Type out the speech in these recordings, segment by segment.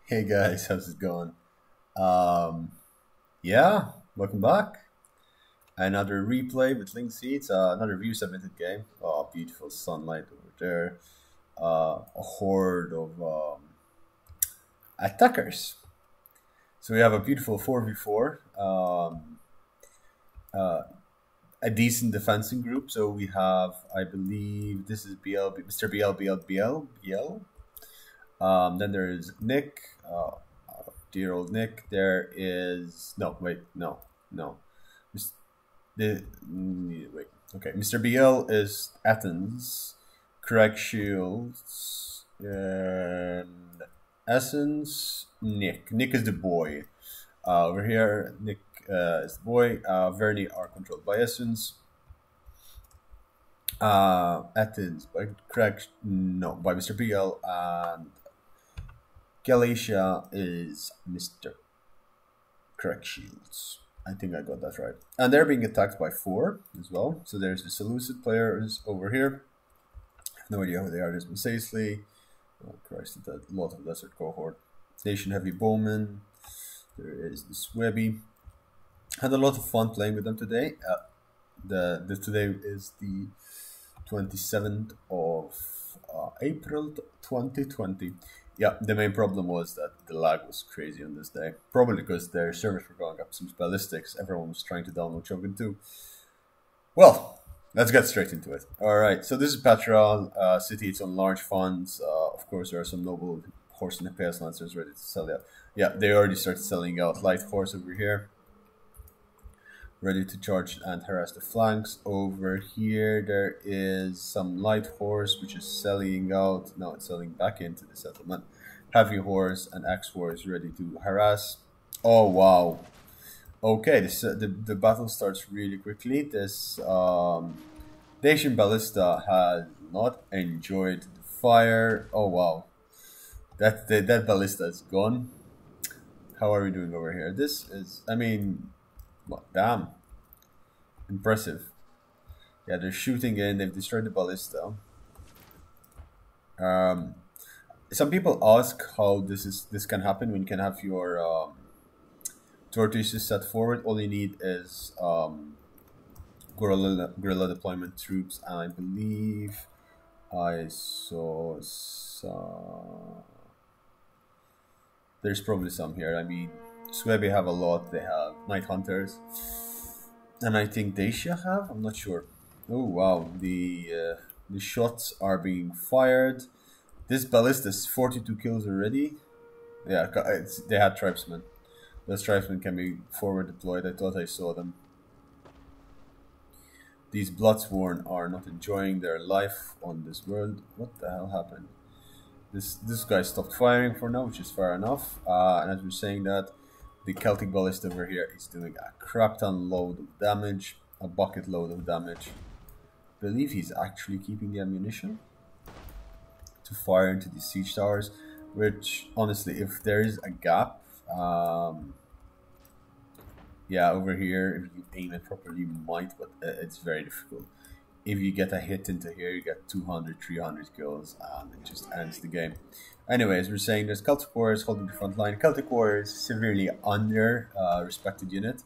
Hey guys, how's it going? Um, yeah, welcome back. Another replay with Link Seeds, another view submitted game. Oh, beautiful sunlight over there. A horde of attackers. So we have a beautiful 4v4, uh, a decent defending group. So we have, I believe, this is Mr. BL. Then there is Nick, dear old Nick. There is no, wait, no. Mis- wait. Okay, Mr. BL is Athens, Craig Shields, and Essence. Nick. Nick is the boy. Over here, Nick is the boy. Verni are controlled by Essence. Athens by Craig, no, by Mr. BL, and Galatia is Mr. Craig Shields. I think I got that right. And they're being attacked by 4 as well. So there's the Seleucid players over here. I have no idea who they are. There's Mosaisley. Oh Christ, a lot of Desert Cohort. Nation Heavy Bowman. There is the Swebby. Had a lot of fun playing with them today. Today is the 27th of April 2020. Yeah, the main problem was that the lag was crazy on this day. Probably because their servers were going up some ballistics. Everyone was trying to download Shogun 2. Well, let's get straight into it. Alright, so this is Patron City. It's on large funds. Of course, there are some noble horse and Hippias Lancers ready to sell out. Yeah, they already started selling out light horse over here. Ready to charge and harass the flanks. Over here, there is some light horse, which is selling out. No, it's selling back into the settlement. Heavy horse and X horse ready to harass. Oh, wow. Okay, the battle starts really quickly. This Dacian Ballista has not enjoyed the fire. Oh, wow. That Ballista is gone. How are we doing over here? This is, I mean... Well, damn. Impressive. Yeah, they're shooting in. They've destroyed the ballista. Some people ask how this can happen when you can have your tortoises set forward. All you need is guerrilla deployment troops, and I believe I saw some. There's probably some here. I mean, Swebby have a lot. They have Night Hunters. And I think Dacia have? I'm not sure. Oh, wow. The shots are being fired. This ballista is 42 kills already. Yeah, they had tribesmen. Those tribesmen can be forward deployed. I thought I saw them. These Bloodsworn are not enjoying their life on this world. What the hell happened? This guy stopped firing for now, which is fair enough. And as we're saying that, the Celtic Ballista over here is doing a crap ton load of damage, a bucket load of damage. I believe he's actually keeping the ammunition to fire into these siege towers, which honestly, if there is a gap, yeah, over here, if you aim it properly, you might, but it's very difficult. If you get a hit into here, you get 200, 300 kills, and it just ends the game. Anyways, we're saying there's Celtic Warriors holding the front line. Celtic Warriors severely under respected unit.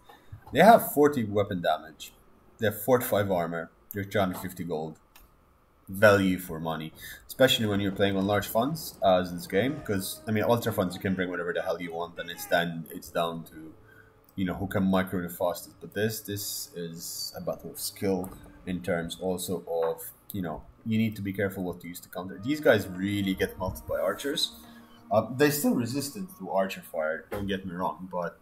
They have 40 weapon damage. They have 45 armor. They're 250 gold. Value for money. Especially when you're playing on large funds, as this game. Because, I mean, ultra funds, you can bring whatever the hell you want, and it's down to, you know, who can micro the fastest. But this is a battle of skill in terms also of, you know, you need to be careful what to use to counter. These guys really get melted by archers. They still resisted to archer fire, don't get me wrong, but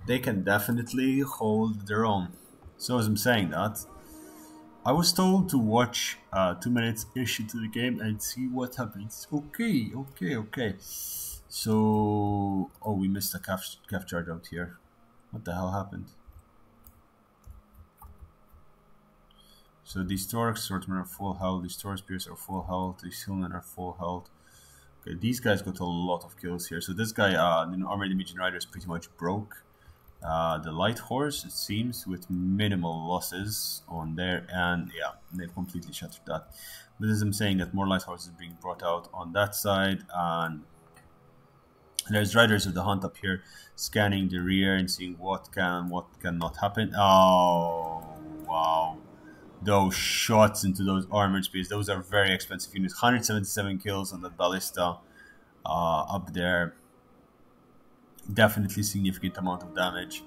they can definitely hold their own. So as I'm saying that, I was told to watch 2 minutes ish into the game and see what happens. Okay. So, oh, we missed a calf charge out here. What the hell happened? So these Torx swordsmen are full health, these Torx spears are full health, these Hillmen are full health. Okay, these guys got a lot of kills here. So this guy, Armored Imaging Rider is pretty much broke. The light horse, it seems, with minimal losses on there, and yeah, they've completely shattered that. But as I'm saying, that more light horses being brought out on that side, and there's riders of the hunt up here scanning the rear and seeing what cannot happen. Oh wow, those shots into those armored spears, those are very expensive units. 177 kills on the ballista up there. Definitely significant amount of damage.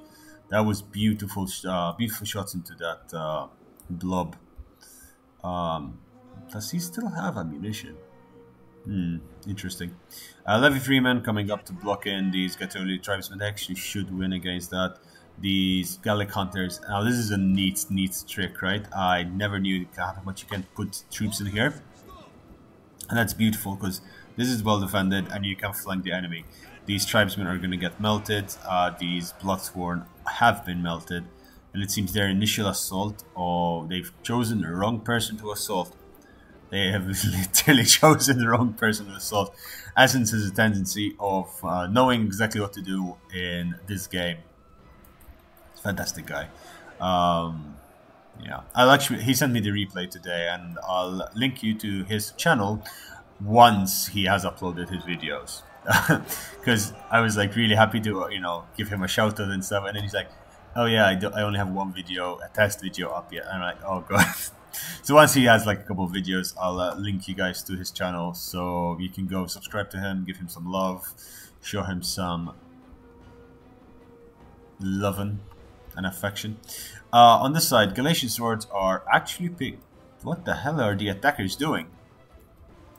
That was beautiful shots into that blob. Does he still have ammunition? Interesting. Levy Freeman coming up to block in these Gatoli tribesmen. They actually should win against that. These Gallic Hunters. Now this is a neat trick, right? I never knew how much you can put troops in here. And that's beautiful because this is well defended and you can flank the enemy. These tribesmen are going to get melted. These Bloodsworn have been melted. And it seems their initial assault, they've chosen the wrong person to assault. They have literally chosen the wrong person to assault. Essence has a tendency of knowing exactly what to do in this game. It's a fantastic guy. Yeah, he sent me the replay today, and I'll link you to his channel once he has uploaded his videos. Because I was like really happy to give him a shout out and stuff, and then he's like, "Oh yeah, I only have one video, a test video up yet." And I'm like, "Oh god." So once he has like a couple of videos, I'll link you guys to his channel so you can go subscribe to him, give him some love, show him some loving and affection. On this side, Galatian swords are actually big. What the hell are the attackers doing?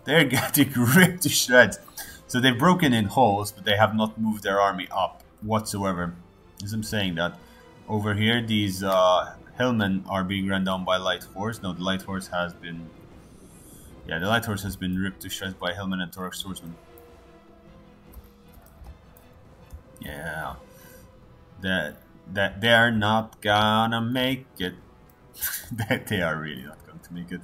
They're getting ripped to shreds. So they've broken in holes, but they have not moved their army up whatsoever. As I'm saying that, over here, these hillmen are being run down by light horse. No, the light horse has been... Yeah, the light horse has been ripped to shreds by hillmen and Torok swordsmen. Yeah. That they're not gonna make it. That they are really not going to make it.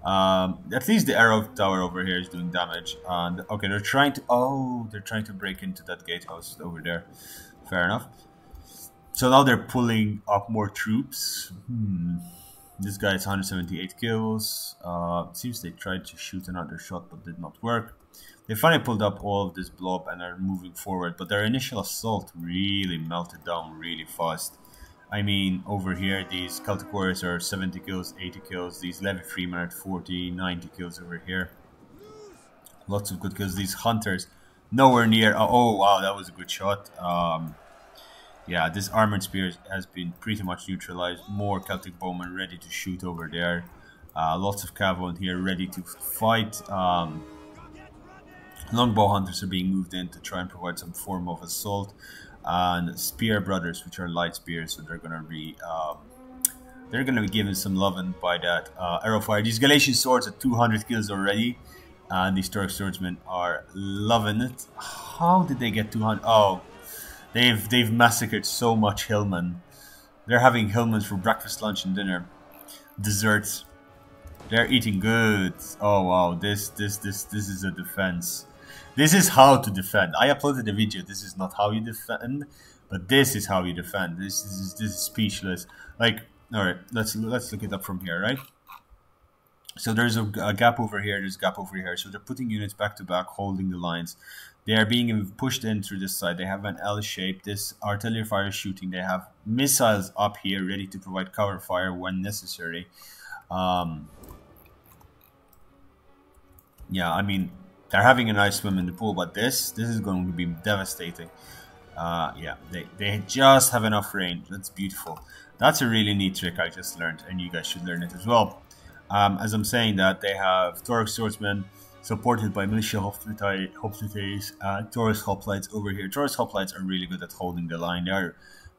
At least the arrow tower over here is doing damage. And okay, they're trying to break into that gatehouse over there. Fair enough. So now they're pulling up more troops. This guy has 178 kills. It seems they tried to shoot another shot but did not work. They finally pulled up all of this blob and are moving forward, but their initial assault really melted down really fast. I mean, over here, these Celtic warriors are 70 kills, 80 kills. These Levy Freemen are at 40, 90 kills over here. Lots of good kills. These hunters, nowhere near. Oh, wow, that was a good shot. Yeah, this armored spear has been pretty much neutralized. More Celtic bowmen ready to shoot over there. Lots of cav on here ready to fight. Longbow hunters are being moved in to try and provide some form of assault. And spear brothers, which are light spears, so they're gonna be given some loving by that arrow fire. These Galatian swords at 200 kills already, and these Turk swordsmen are loving it. How did they get 200? Oh, they've massacred so much hillmen. They're having hillmen for breakfast, lunch, and dinner. Desserts. They're eating good. Oh wow, this is a defense. This is how to defend. I uploaded a video. This is not how you defend, but this is how you defend. This is speechless. Like, all right, let's look it up from here, right? So there's a gap over here. There's a gap over here. So they're putting units back to back, holding the lines. They are being pushed in through this side. They have an L shape. This artillery fire is shooting. They have missiles up here, ready to provide cover fire when necessary. Yeah, I mean, they're having a nice swim in the pool, but this is going to be devastating. Yeah, they just have enough range. That's beautiful. That's a really neat trick I just learned, and you guys should learn it as well. As I'm saying that, they have Torok swordsmen supported by militia hoplites, Taurus hoplites over here. Taurus hoplites are really good at holding the line. They are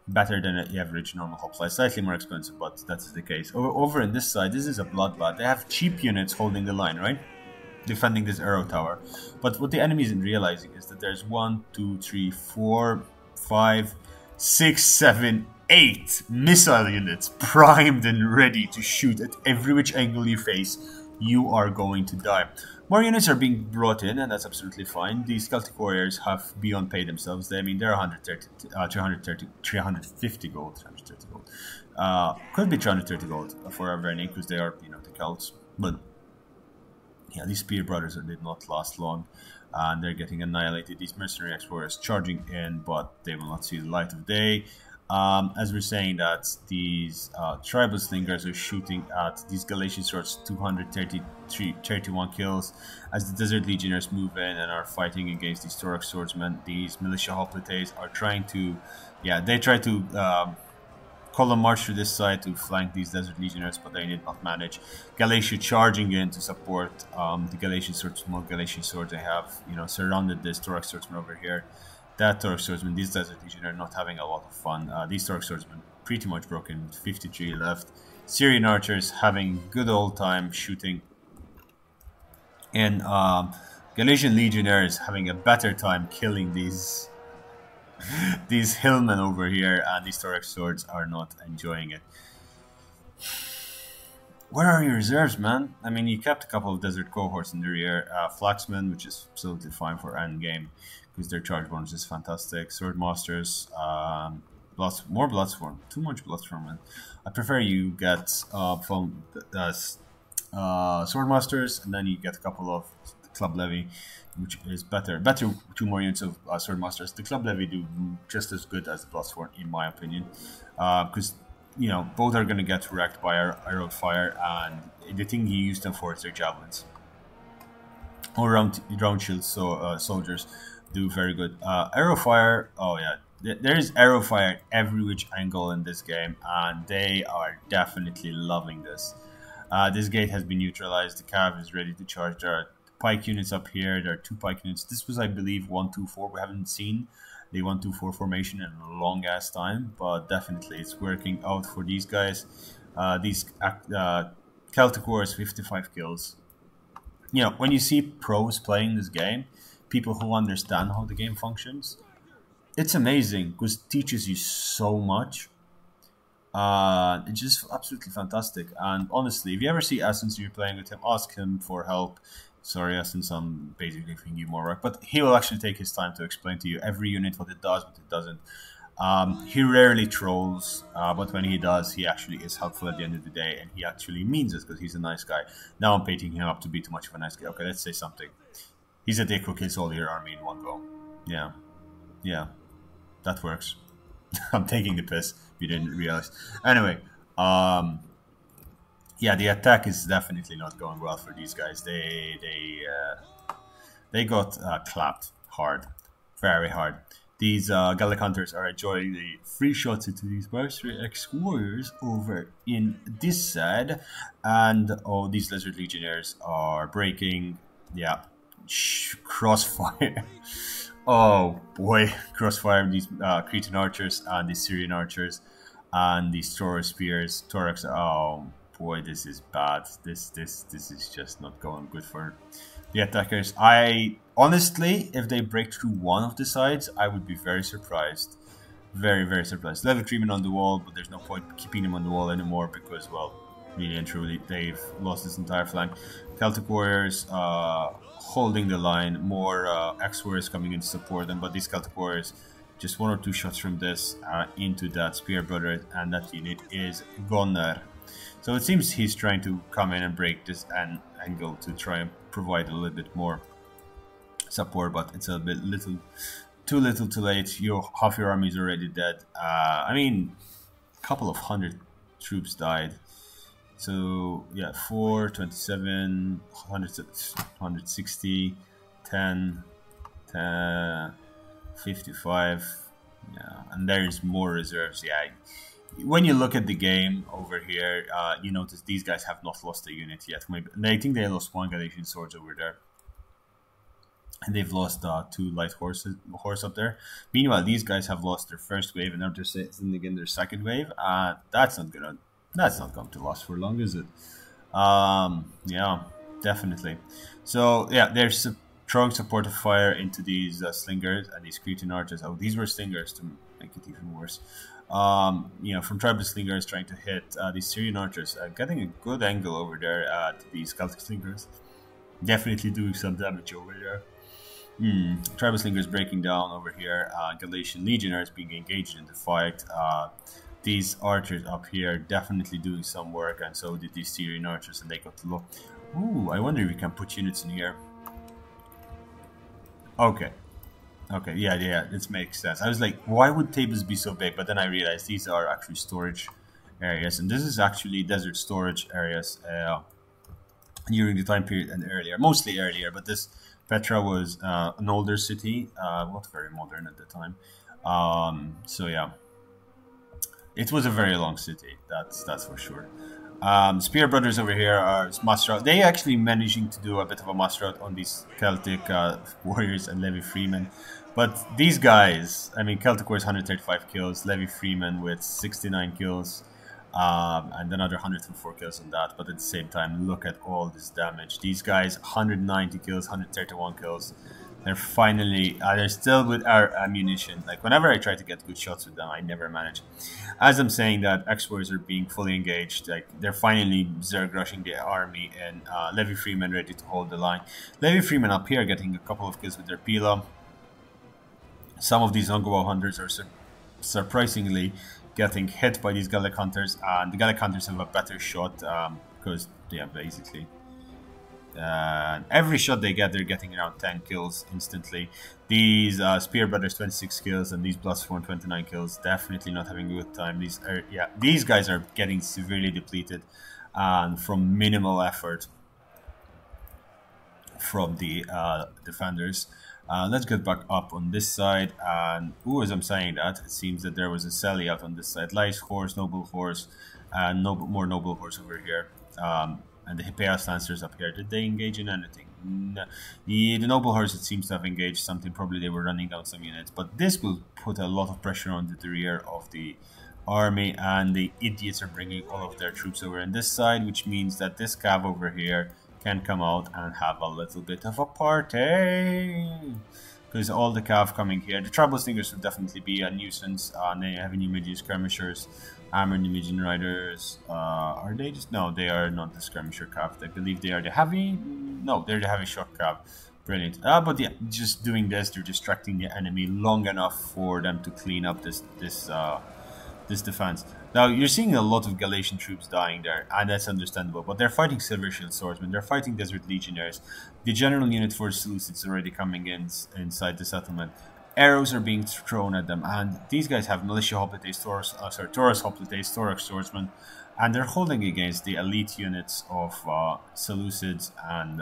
better than the average normal hoplite. Slightly more expensive, but that's the case. Over on this side, this is a bloodbath. They have cheap units holding the line, right? Defending this arrow tower. But what the enemy isn't realizing is that there's 1, 2, 3, 4, 5, 6, 7, 8 missile units primed and ready to shoot at every which angle you face. You are going to die. More units are being brought in, and that's absolutely fine. These Celtic Warriors have beyond paid themselves. They, I mean, they're 130, 330, 350 gold, 330 gold. Could be 330 gold for every because they are, the Celts. But yeah, these Spear Brothers did not last long, and they're getting annihilated. These mercenary explorers charging in, but they will not see the light of day. As we're saying that these tribal slingers are shooting at these Galatian swords, 231 kills. As the Desert Legionnaires move in and are fighting against these Thorax swordsmen, these militia hoplites are trying to, they try to column march to this side to flank these Desert Legionnaires, but they did not manage. Galatia charging in to support the Galatian swords, small Galatian swords. They have, surrounded this Thorax swordsman over here. That Thorax swordsman, these Desert Legionnaires not having a lot of fun. These Thorax swordsmen pretty much broken, 53 left. Syrian archers having good old time shooting. And Galatian Legionnaires having a better time killing these hillmen over here, and these Thorax swords are not enjoying it. Where are your reserves, man? I mean, you kept a couple of desert cohorts in the rear. Flaxmen, which is absolutely fine for endgame, because their charge bonus is fantastic. Swordmasters, more Bloodsworn. Too much Bloodsworn, man. I prefer you get Swordmasters, and then you get a couple of Club Levy, which is better. 2 more units of Swordmasters. The Club Levy do just as good as the Bloodsworn, in my opinion, because both are going to get wrecked by arrow fire, and the thing you use them for is their javelins. All round shield soldiers do very good. Arrow fire, oh yeah, there is arrow fire at every which angle in this game, and they are definitely loving this. This gate has been neutralized. The cav is ready to charge. There are pike units up here. There are 2 pike units. This was, I believe, 1-2-4. We haven't seen the 1-2-4 formation in a long ass time, but definitely it's working out for these guys. These Celtic Wars, 55 kills. When you see pros playing this game, people who understand how the game functions, it's amazing because it teaches you so much. It's just absolutely fantastic. And honestly, if you ever see Essence and you're playing with him, ask him for help. Sorry, Essence, I'm basically giving you more work, but he will actually take his time to explain to you every unit what it does, what it doesn't. He rarely trolls, but when he does, he actually is helpful at the end of the day, and he actually means it because he's a nice guy. Now I'm painting him up to be too much of a nice guy. Okay, let's say something. He's a dick who kills all your army in one go. Yeah, that works. I'm taking the piss. If you didn't realize. Anyway, the attack is definitely not going well for these guys. They got clapped hard, very hard. These Gallic Hunters are enjoying the free shots into these Mercenary Ex-Warriors over in this side. And, these Lizard Legionnaires are breaking, crossfire. Oh, boy, crossfire, these Cretan Archers and these Syrian Archers and these Taurus Spears, Thorax. Oh, boy, this is bad. This is just not going good for the attackers. Honestly, if they break through one of the sides, I would be very surprised. Very, very surprised. Level 3 men on the wall, but there's no point keeping them on the wall anymore because, well, really and truly, they've lost this entire flank. Celtic Warriors holding the line. More X-Warriors coming in to support them, but these Celtic Warriors, just 1 or 2 shots from this into that Spear Brother, and that unit is gone. So it seems he's trying to come in and break this angle to try and provide a little bit more support, but it's a bit too little too late. Half your army is already dead. I mean, a couple of 100 troops died. So yeah, 4, 27, 160, 10, 55. Yeah, and there's more reserves. Yeah. When you look at the game over here, you notice these guys have not lost a unit yet. Maybe I think they lost 1 Galatian swords over there, and they've lost 2 light horse up there. Meanwhile, these guys have lost their first wave, and now they're sending again their second wave. That's not going to last for long, is it? Yeah, definitely. So yeah, there's throwing supportive fire into these slingers and these Cretan archers. Oh, these were slingers to make it even worse. From tribal slingers trying to hit these Syrian archers, getting a good angle over there at these Celtic slingers. Definitely doing some damage over there. Tribal Slingers breaking down over here. Galatian Legionnaires being engaged in the fight. These archers up here definitely doing some work, and so did these Syrian archers, and they got low. Ooh, I wonder if we can put units in here. Okay. Okay, yeah, this makes sense. I was like, why would tables be so big? But then I realized these are actually storage areas, and this is actually desert storage areas during the time period and earlier, mostly earlier. But this Petra was an older city, not very modern at the time. So yeah, it was a very long city. That's for sure. Spear Brothers over here are master out. They actually managing to do a bit of a master out on these Celtic warriors and Levy Freeman. But these guys, I mean, Celtic Warriors 135 kills, Levy Freeman with 69 kills, and another 104 kills on that. But at the same time, look at all this damage. These guys, 190 kills, 131 kills. They're finally, they're still with our ammunition. Like, whenever I try to get good shots with them, I never manage. As I'm saying that, X-Warriors are being fully engaged. Like, they're finally Zerg rushing the army, and Levy Freeman ready to hold the line. Levy Freeman up here getting a couple of kills with their Pila. Some of these Longbow Hunters are surprisingly getting hit by these Gallic Hunters, and the Gallic Hunters have a better shot because, yeah, basically every shot they get, they're getting around 10 kills instantly. These Spear Brothers 26 kills and these Bloodsworn 29 kills, definitely not having a good time. These guys are getting severely depleted and from minimal effort from the defenders. Let's get back up on this side, and as I'm saying that, it seems that there was a Sally out on this side. Lice Horse, Noble Horse, and more Noble Horse over here. And the Hippeas Lancers up here. Did they engage in anything? No. The Noble Horse, it seems to have engaged something. Probably they were running down some units. But this will put a lot of pressure on the rear of the army, and the idiots are bringing all of their troops over on this side, which means that this cav over here can come out and have a little bit of a party. Because all the cav coming here. The Tribal Slingers would definitely be a nuisance. They have new Median Skirmishers, Armored Median Riders. Are they just... No, they are not the Skirmisher cav. I believe they are the heavy... No, they're the heavy shock cav. Brilliant. But yeah, just doing this, they're distracting the enemy long enough for them to clean up this defense. Now, you're seeing a lot of Galatian troops dying there, and that's understandable, but they're fighting Silver Shield Swordsmen, they're fighting Desert Legionnaires. The general unit for Seleucids is already coming in inside the settlement. Arrows are being thrown at them, and these guys have Militia Hoplites, Taurus Hoplites, Thorax Swordsmen, and they're holding against the elite units of Seleucids and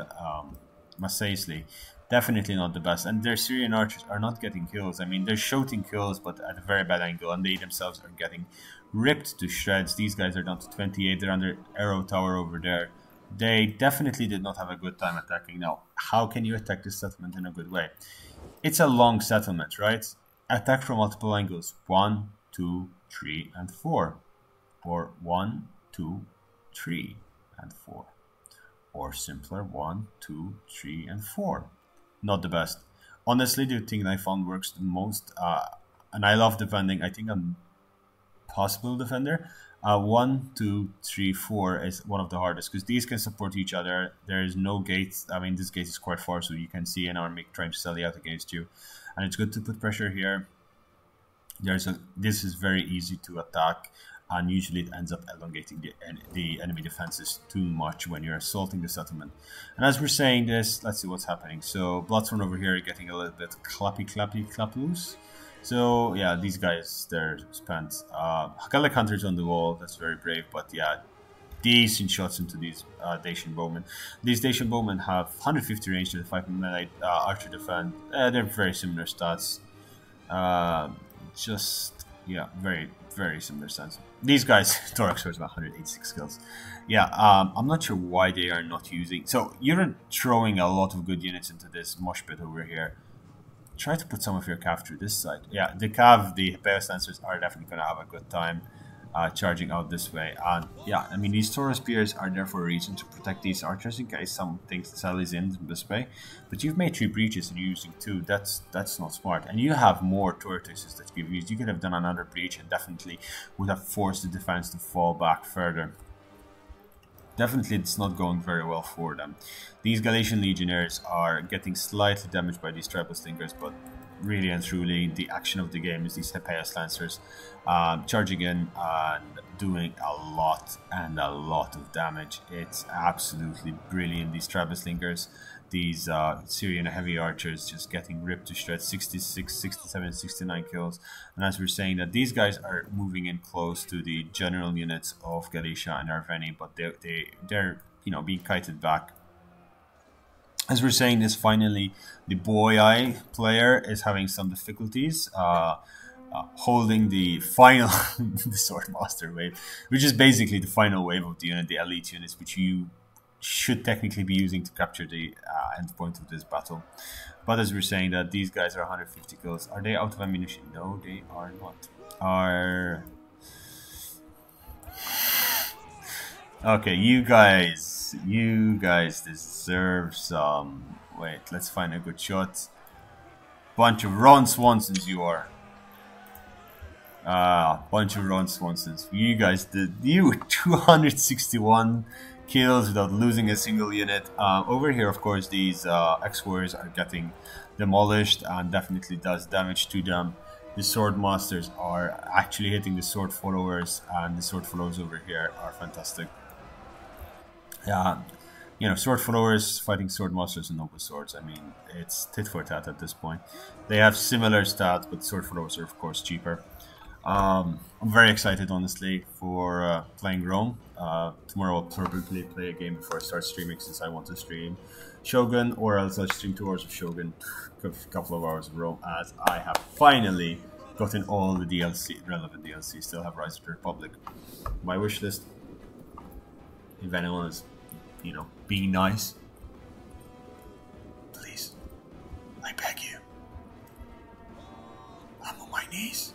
Masaisli. Definitely not the best, and their Syrian archers are not getting kills. I mean, they're shooting kills, but at a very bad angle, and they themselves are getting ripped to shreds. These guys are down to 28. They're under Arrow Tower over there. They definitely did not have a good time attacking. Now, how can you attack this settlement in a good way? It's a long settlement, right? Attack from multiple angles. 1, 2, 3, and 4. Or 1, 2, 3, and 4. Or simpler, 1, 2, 3, and 4. Not the best. Honestly, the thing I found works the most, and I love defending. I think I'm possible defender. 1, 2, 3, 4 is one of the hardest because these can support each other. There is no gates. I mean, this gate is quite far, so you can see an army trying to sally out against you, and it's good to put pressure here. This is very easy to attack, and usually it ends up elongating the enemy defenses too much when you're assaulting the settlement. And as we're saying this, let's see what's happening. So Bloodsworn over here are getting a little bit clap loose. So yeah, these guys, they're spent. Gallic Hunters on the wall, that's very brave, but yeah, decent shots into these Dacian Bowmen. These Dacian Bowmen have 150 range to the 5 melee archer defend. They're very similar stats. Yeah, very, very similar stats. These guys, Thorax Swords, about 186 kills. Yeah, I'm not sure why they are not using... So, you're throwing a lot of good units into this mosh pit over here. Try to put some of your cav through this side. Yeah, the cav, the Hippeas Lancers are definitely going to have a good time charging out this way. And yeah, I mean, these Taurus Spears are there for a reason, to protect these archers in case something sallies in this way. But you've made 3 breaches and you're using 2. That's not smart. And you have more turrets that you've used. You could have done another breach and definitely would have forced the defense to fall back further. definitely it's not going very well for them. These Galatian legionnaires are getting slightly damaged by these tribal slingers, but really and truly the action of the game is these Hephaeus Lancers charging in and doing a lot of damage. It's absolutely brilliant. These tribal slingers, these Syrian heavy archers just getting ripped to shreds, 66, 67, 69 kills. And as we're saying that these guys are moving in close to the general units of Galicia and Arveni, but they're you know, being kited back. As we're saying this, finally, the boy player is having some difficulties holding the final the Swordmaster wave, which is basically the final wave of the unit, the elite units, which you should technically be using to capture the end point of this battle. But as we're saying that these guys are 150 kills. Are they out of ammunition? No, they are not. Okay, you guys deserve some. Wait, let's find a good shot. Bunch of Ron Swansons you are. Bunch of Ron Swansons. You guys did 261 kills without losing a single unit. Over here, of course, these X-Warriors are getting demolished and definitely does damage to them. The Sword Masters are actually hitting the Sword Followers, and the Sword Followers over here are fantastic. You know, Sword Followers fighting Sword Masters and Noble Swords. I mean, it's tit for tat at this point. They have similar stats, but Sword Followers are, of course, cheaper. I'm very excited, honestly, for playing Rome. Tomorrow I'll probably play a game before I start streaming, since I want to stream Shogun, or else I'll stream 2 hours of Shogun, a couple of hours of Rome, as I have finally gotten all the DLC, relevant DLC. Still have Rise of the Republic. My wish list, if anyone is, you know, being nice, please, I beg you, I'm on my knees.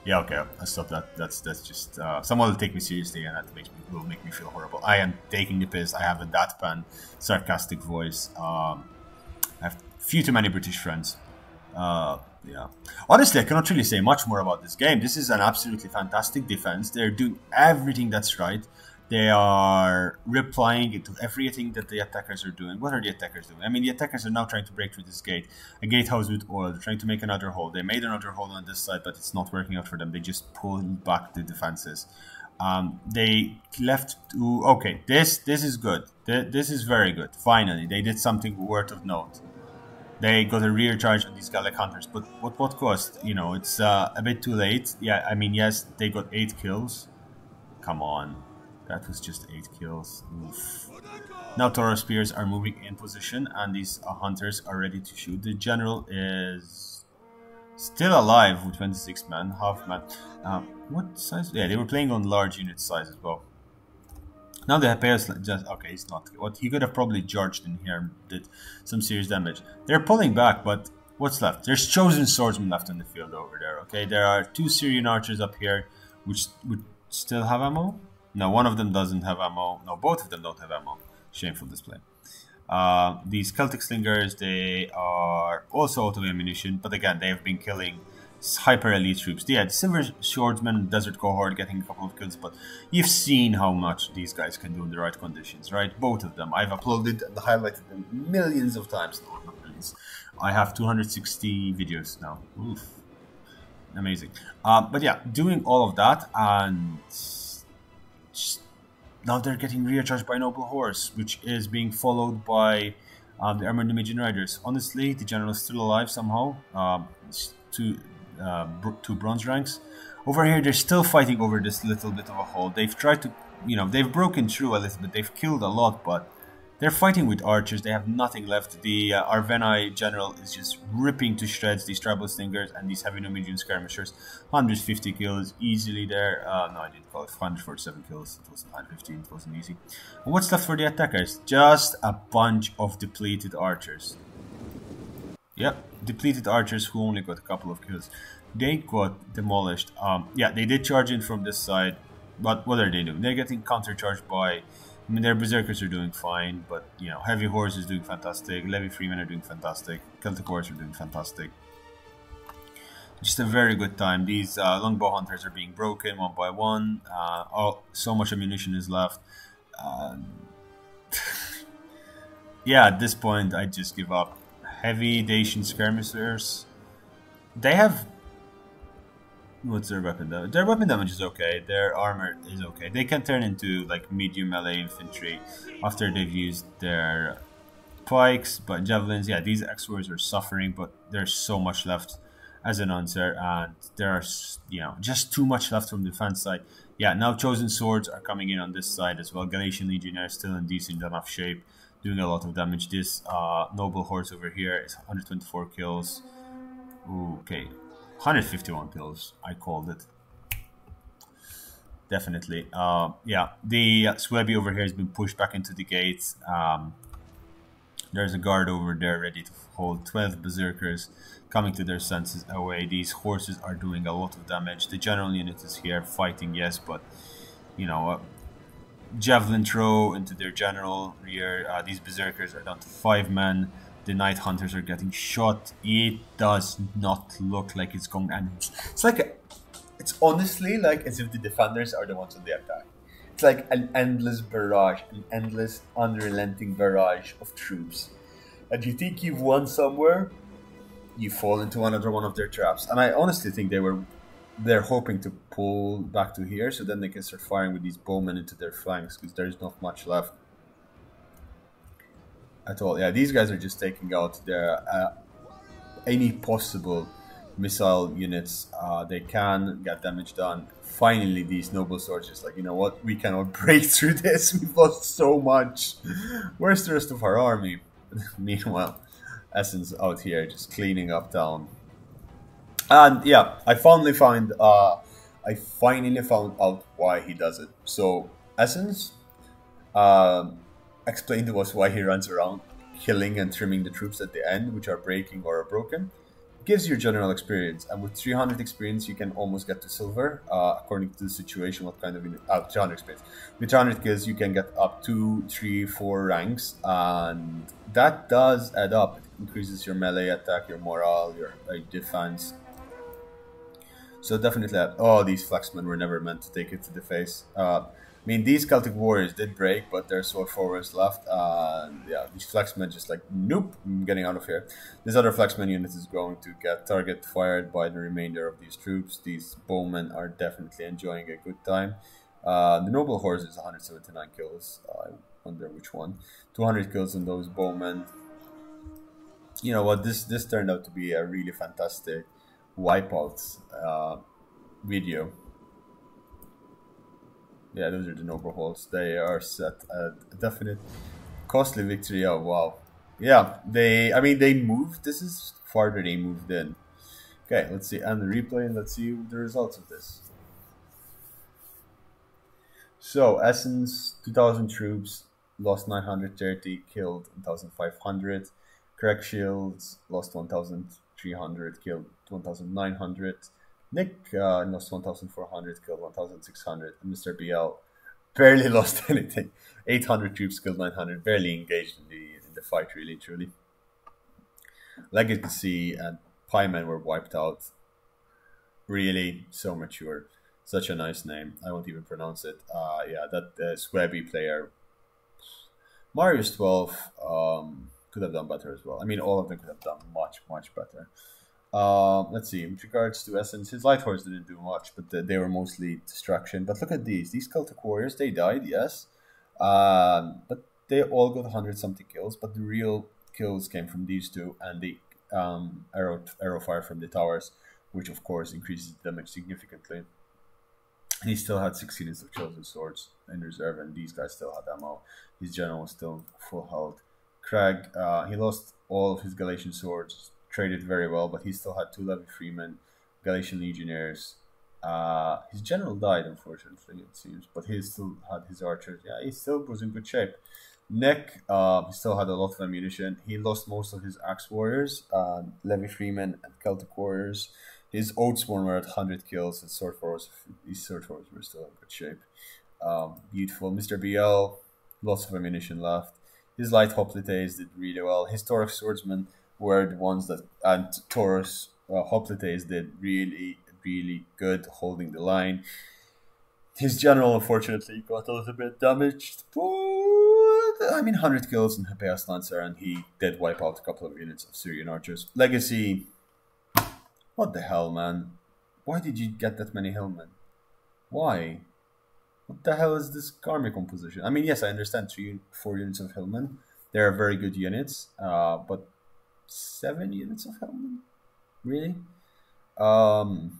Yeah, okay, I'll stop that. That's just someone will take me seriously, and that will make me feel horrible. I am taking the piss. I have a deadpan, sarcastic voice. I have few too many British friends. Yeah. Honestly, I cannot really say much more about this game. This is an absolutely fantastic defense. They're doing everything that's right. They are replying into everything that the attackers are doing. What are the attackers doing? I mean, the attackers are now trying to break through this gate. A gatehouse with oil. They're trying to make another hole. They made another hole on this side, but it's not working out for them. They just pulled back the defenses. They left to... Okay, this is good. This is very good. Finally, they did something worth of note. They got a rear charge on these Gallic Hunters, but what cost? You know, it's a bit too late. Yeah, I mean, yes, they got 8 kills. Come on. That was just 8 kills. Oof. Now Tauros Spears are moving in position, and these hunters are ready to shoot. The general is still alive with 26 men, half man. What size? Yeah, they were playing on large unit size as well. Now the Hephaeus just okay, he's not. What he could have probably charged in here and did some serious damage. They're pulling back, but what's left? There's chosen swordsmen left on the field over there. Okay, there are 2 Syrian archers up here, which would still have ammo. No, one of them doesn't have ammo. No, both of them don't have ammo. Shameful display. These Celtic Slingers, they are also out of ammunition, but again, they have been killing hyper elite troops. Yeah, the Silver Swordsman Desert Cohort getting a couple of kills, but you've seen how much these guys can do in the right conditions, right? Both of them. I've uploaded and highlighted them millions of times. No, not millions. I have 260 videos now. Oof. Amazing. But yeah, doing all of that, and now they're getting recharged by Noble Horse, which is being followed by the Armored Numidian Riders. Honestly, the general is still alive somehow. Two bronze ranks. Over here, they're still fighting over this little bit of a hole. They've tried to, you know, they've broken through a little bit. They've killed a lot, but they're fighting with archers. They have nothing left. The Arveni general is just ripping to shreds these tribal slingers and these heavy Numidian skirmishers. 150 kills easily there. No, I didn't call it. 147 kills. It wasn't 115. It wasn't easy. And what's left for the attackers? Just a bunch of depleted archers. Yep, depleted archers who only got a couple of kills. They got demolished. Yeah, they did charge in from this side, but what are they doing? They're getting countercharged by... I mean, their Berserkers are doing fine, but, you know, Heavy Horse is doing fantastic, Levy Freemen are doing fantastic, Celtic Horse are doing fantastic. Just a very good time. These Longbow Hunters are being broken one by one. So much ammunition is left. Um, yeah, at this point, I just give up. Heavy Dacian skirmishers. They have what's their weapon damage? Their weapon damage is okay. Their armor is okay. They can turn into like medium melee infantry after they've used their pikes, but javelins, yeah, these X-Warriors are suffering, but there's so much left as an answer, and there's, just too much left from the defense side. Yeah, now Chosen Swords are coming in on this side as well. Galatian Legionnaires still in decent enough shape, doing a lot of damage. This Noble Horse over here is 124 kills. Ooh, okay, 151 kills, I called it. Definitely. Yeah, the Swebby over here has been pushed back into the gates. There's a guard over there ready to hold 12 berserkers coming to their senses away. These horses are doing a lot of damage. The general unit is here fighting, yes, but javelin throw into their general rear. These berserkers are down to 5 men. The night hunters are getting shot. It does not look like it's going, and it's honestly like as if the defenders are the ones on the attack. It's like an endless barrage, an endless, unrelenting barrage of troops. And you think you've won somewhere, you fall into another one of their traps. And I honestly think they're hoping to pull back to here, so then they can start firing with these bowmen into their flanks, because there's not much left at all. Yeah, these guys are just taking out their any possible missile units they can get damage done. Finally, these noble soldiers like, you know what, we cannot break through this. We've lost so much. Where's the rest of our army? Meanwhile, Essence out here just cleaning up town. And yeah, I finally found out why he does it. So Essence explained to us why he runs around killing and trimming the troops at the end, which are breaking or are broken. Gives you general experience, and with 300 experience you can almost get to silver, according to the situation. What kind of 300 experience? With 300 kills you can get up 2, 3, 4 ranks, and that does add up. It increases your melee attack, your morale, your defense. So definitely, these flexmen were never meant to take it to the face. I mean, these Celtic warriors did break, but there's sword forwards left. Yeah, these flexmen just like, nope, I'm getting out of here. This other flexmen unit is going to get target fired by the remainder of these troops. These bowmen are definitely enjoying a good time. The noble horse is 179 kills. I wonder which one. 200 kills on those bowmen. You know what? This turned out to be a really fantastic wipeout video. Yeah, those are the noble horse. They are set a definite costly victory. Oh wow. Yeah, they moved. This is farther they moved in. Okay, let's see. And the replay, and let's see the results of this. So Essence, 2,000 troops, lost 930, killed 1,500. Correct Shields lost 1,300, killed 1,900. Nick lost 1,400, killed 1,600. And Mr. BL barely lost anything. 800 troops, killed 900. Barely engaged in the fight, really, truly. Legacy and Piemen were wiped out. Really, so mature. Such a nice name. I won't even pronounce it. Yeah, that Swebby player. Marius 12 could have done better as well. I mean, all of them could have done much, much better. Let's see. With regards to Essence, his light horse didn't do much, but they were mostly distraction. But look at these Celtic warriors. They died, yes, but they all got 100-something kills. But the real kills came from these two, and the arrow fire from the towers, which of course increases damage significantly. And he still had 6 units of chosen swords in reserve, and these guys still had ammo. His general was still full health. Craig, he lost all of his Galatian swords. Traded very well, but he still had 2 levy freemen, Galatian legionnaires. His general died, unfortunately, it seems, but he still had his archers. Yeah, he still was in good shape. Nick, he still had a lot of ammunition. He lost most of his axe warriors, levy freemen, and Celtic warriors. His Oathsworn were at 100 kills. His sword forwards were still in good shape. Beautiful. Mr. BL, lots of ammunition left. His light hoplites did really well. His Taurus swordsmen were the ones that, and Taurus hoplites did really, really good holding the line. His general, unfortunately, got a little bit damaged. But, I mean, 100 kills in Hippeas Lancer, and he did wipe out a couple of units of Syrian archers. Legacy, what the hell, man? Why did you get that many hillmen? Why? What the hell is this army composition? I mean, yes, I understand 4 units of hillmen. They are very good units, but 7 units of hillmen? Really? Um,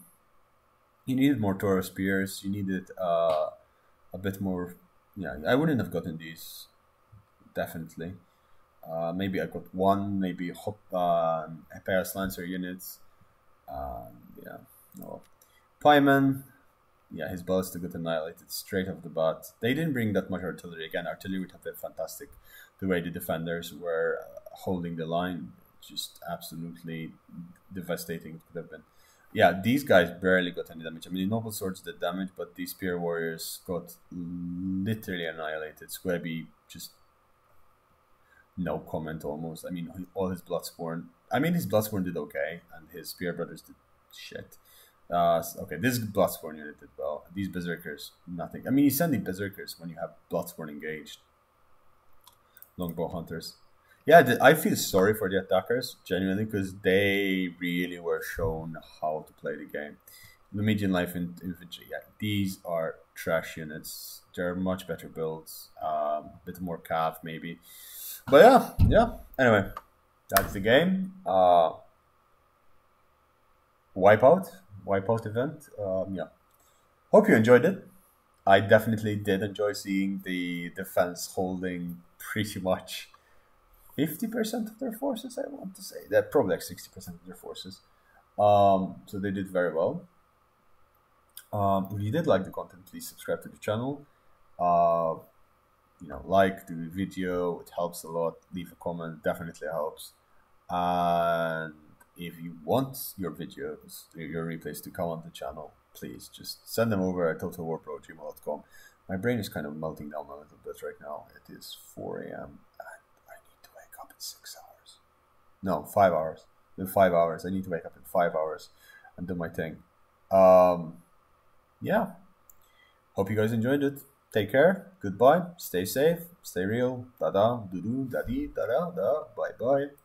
you needed more Toro spears. You needed a bit more. Yeah, I wouldn't have gotten these, definitely. Maybe I got one, maybe a pair of Lancer units. Yeah, no. Pyman, yeah, his ballista got annihilated straight off the bat. They didn't bring that much artillery. Again, artillery would have been fantastic. The way the defenders were holding the line, just absolutely devastating it could have been. Yeah, these guys barely got any damage. I mean, the noble swords did damage, but these spear warriors got literally annihilated. Squebby just no comment almost. I mean, all his Bloodsworn. I mean, his Bloodsworn did okay, and his Spear Brothers did shit. Okay, this Bloodsworn unit did well. These Berserkers, nothing. I mean, you send the Berserkers when you have Bloodsworn engaged. Longbow Hunters. Yeah, I feel sorry for the attackers, genuinely, because they really were shown how to play the game. The medium life infantry, yeah, these are trash units. They're much better builds, a bit more cav maybe. But yeah. Anyway, that's the game. Wipeout event. Yeah. Hope you enjoyed it. I definitely did enjoy seeing the defense holding pretty much 50% of their forces. I want to say they're probably like 60% of their forces. So they did very well. If you did like the content, please subscribe to the channel. Like the video, it helps a lot. Leave a comment, definitely helps. And if you want your videos, your replays to come on the channel, please just send them over at totalwarbro@gmail.com. My brain is kind of melting down a little bit right now. It is 4 a.m. and I need to wake up in 6 hours. No, 5 hours. In 5 hours. I need to wake up in 5 hours and do my thing. Yeah. Hope you guys enjoyed it. Take care. Goodbye. Stay safe. Stay real. Da da. Doo doo. Da dee. Da da. Da. Bye bye.